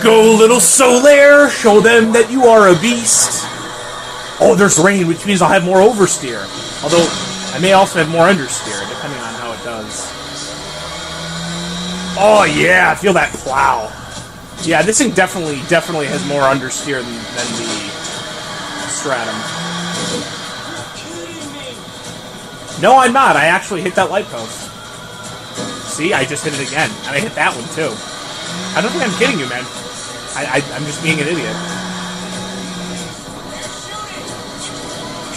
Go, little Solair! Show them that you are a beast! Oh, there's rain, which means I'll have more oversteer. Although, I may also have more understeer, depending on how it does. Oh, yeah, I feel that plow. Yeah, this thing definitely has more understeer than the Stratum. No, I'm not. I actually hit that light post. See, I just hit it again. And I hit that one, too. I don't think I'm kidding you, man. I'm just being an idiot.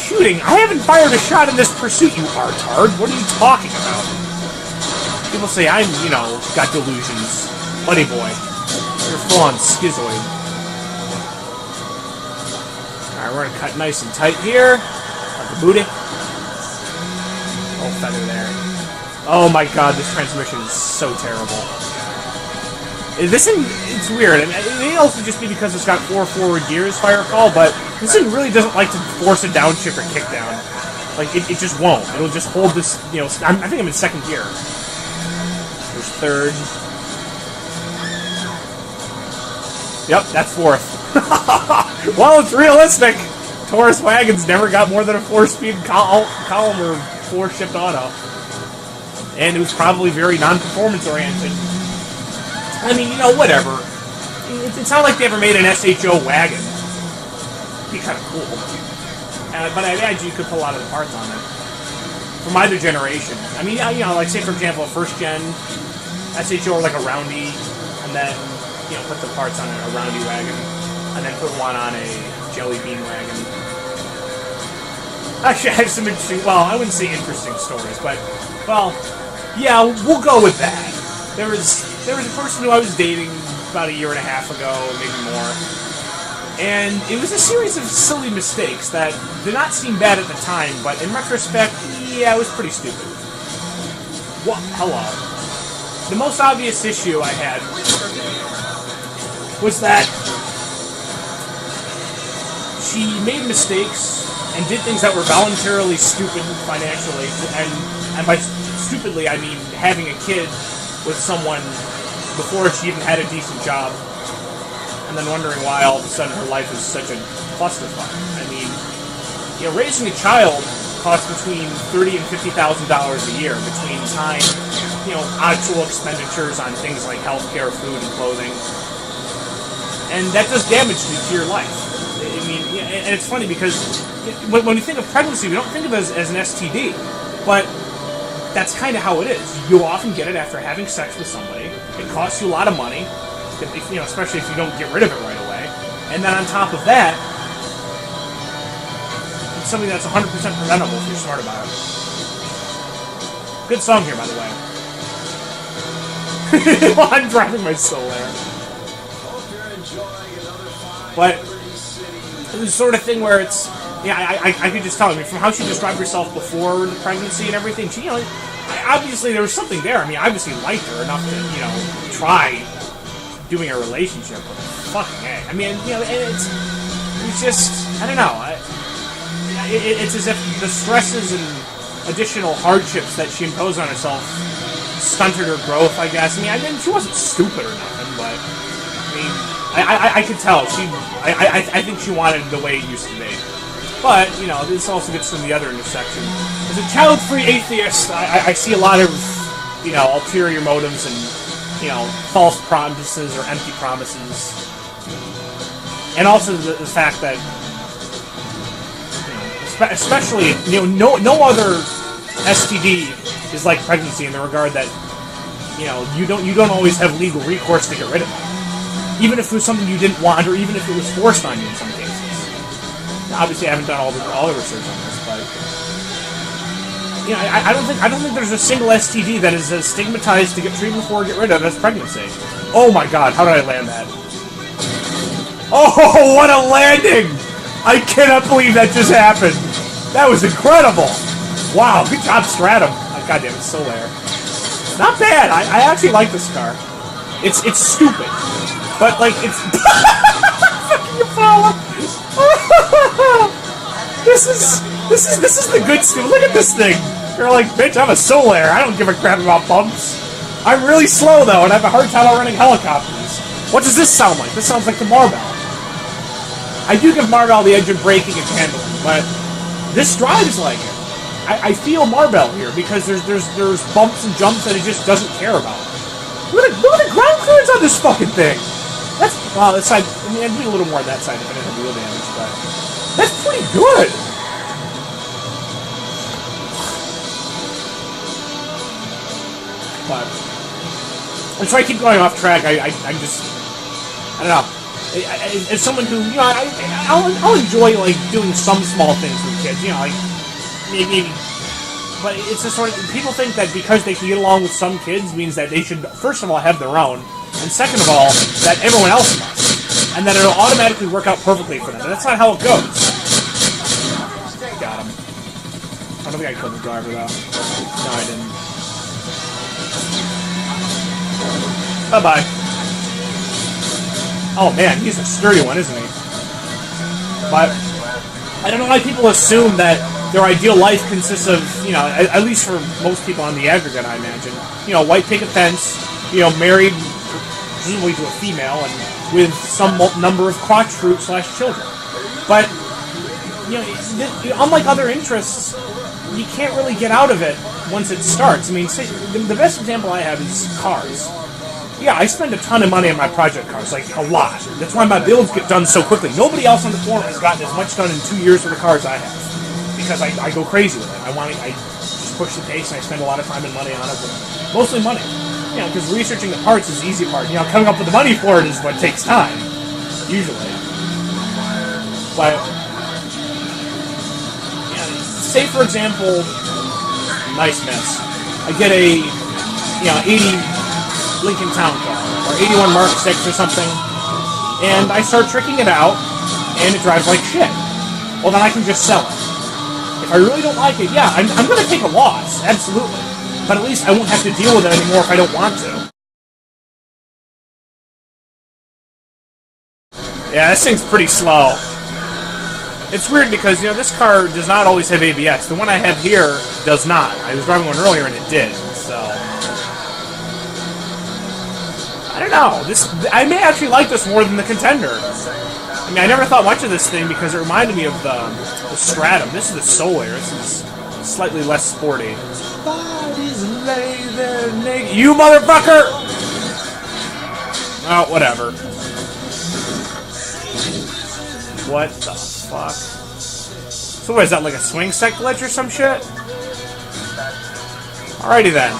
Shooting? I haven't fired a shot in this pursuit, you artard. What are you talking about? People say I'm, you know, got delusions. Buddy boy. You're full on schizoid. Alright, we're gonna cut nice and tight here. Like the booty. Oh, feather there. Oh my god, this transmission is so terrible. This thing, it's weird. And it may also just be because it's got 4 forward gears, if I recall, but this thing really doesn't like to force a downshift or kick down. Like, it just won't. It'll just hold this, you know, I think I'm in second gear. There's third. Yep, that's fourth. Well, it's realistic. Taurus wagons never got more than a 4-speed column or 4-shift auto. And it was probably very non-performance oriented. I mean, you know, whatever. It's not like they ever made an SHO wagon. It'd be kind of cool. But I imagine you could put a lot of the parts on it. From either generation. I mean, you know, like, say, for example, a first-gen SHO or like a roundy, and then, you know, put the parts on a roundy wagon, and then put one on a jelly bean wagon. Actually, I have some interesting, well, I wouldn't say interesting stories, but, well, yeah, we'll go with that. There was a person who I was dating about 1.5 years ago, maybe more, and it was a series of silly mistakes that did not seem bad at the time, but in retrospect, yeah, it was pretty stupid. What? Hello. The most obvious issue I had was that she made mistakes and did things that were voluntarily stupid financially, and by stupidly I mean having a kid with someone before she even had a decent job, and then wondering why all of a sudden her life is such a clusterfuck. I mean, you know, raising a child costs between $30,000 and $50,000 a year between time, you know, actual expenditures on things like healthcare, food, and clothing, and that does damage to your life. I mean, and it's funny because when we think of pregnancy, we don't think of it as an STD, but that's kind of how it is. You'll often get it after having sex with somebody. It costs you a lot of money, if, you know, especially if you don't get rid of it right away. And then on top of that, it's something that's 100% preventable if you're smart about it. Good song here, by the way. Well, I'm driving my Solair. But it was the sort of thing where it's, yeah, I could just tell. I mean, from how she described herself before the pregnancy and everything, she, you know, obviously there was something there. I mean, I obviously liked her enough to, you know, try doing a relationship with her. Fucking A. I mean, you know, it's just, I don't know. It's as if the stresses and additional hardships that she imposed on herself stunted her growth, I guess. I mean, she wasn't stupid or nothing, but, I mean, I could tell. I think she wanted the way it used to be. But, you know, this also gets to the other intersection. As a child-free atheist, I see a lot of, you know, ulterior motives and, you know, false promises or empty promises. And also the fact that, you know, especially, you know, no other STD is like pregnancy in the regard that, you know, you don't always have legal recourse to get rid of it. Even if it was something you didn't want, or even if it was forced on you in some cases. Obviously, I haven't done all the research on this, but, you know, I don't think there's a single STD that is as stigmatized to get treated for or get rid of as pregnancy. Oh my god, how did I land that? Oh, what a landing! I cannot believe that just happened. That was incredible. Wow, good job, Stratum. God damn it, Solair. Not bad. I actually like this car. It's stupid, but like it's. Fucking follow. This is the good stuff. Look at this thing. You're like, bitch, I'm a Solair. I don't give a crap about bumps. I'm really slow though, and I have a hard time running helicopters. What does this sound like? This sounds like the Marvel. I do give Marvel the edge of braking and handling, but this drives like it. I feel Marvel here because there's bumps and jumps that it just doesn't care about. Look at the ground clearance on this fucking thing. That's that side. I mean, I'd do a little more on that side if I didn't have wheel damage, but that's pretty good. But and so I keep going off track. I don't know. As someone who, you know, I'll enjoy, like, doing some small things with kids, you know, like, maybe, but it's a sort of, people think that because they can get along with some kids means that they should, first of all, have their own, and second of all, that everyone else must, and that it'll automatically work out perfectly for them, and that's not how it goes. Got him. I don't think I killed the driver, though. No, I didn't. Bye-bye. Oh man, he's a sturdy one, isn't he? But I don't know why people assume that their ideal life consists of, you know, at least for most people on the aggregate, I imagine, you know, white picket fence, you know, married, presumably to a female, and with some number of crotch fruit / children. But, you know, unlike other interests, you can't really get out of it once it starts. I mean, say, the best example I have is cars. Yeah, I spend a ton of money on my project cars, like a lot. That's why my builds get done so quickly. Nobody else on the forum has gotten as much done in 2 years with the cars I have, because I go crazy with it. I just push the pace, and I spend a lot of time and money on it, but mostly money. You know, because researching the parts is the easy part. You know, coming up with the money for it is what takes time, usually. But yeah, say for example, nice miss. I get a 80. Lincoln Town Car, or 81 Mark 6 or something, and I start tricking it out, and it drives like shit. Well, then I can just sell it. If I really don't like it, yeah, I'm going to take a loss, absolutely. But at least I won't have to deal with it anymore if I don't want to. Yeah, this thing's pretty slow. It's weird because, you know, this car does not always have ABS. The one I have here does not. I was driving one earlier and it did, so... I don't know. I may actually like this more than the Contender. I mean, I never thought much of this thing because it reminded me of the Stratum. This is the Solair. This is slightly less sporty. Bodies lay there naked. You motherfucker! Oh, whatever. What the fuck? So what is that, like a swing set glitch or some shit? Alrighty then.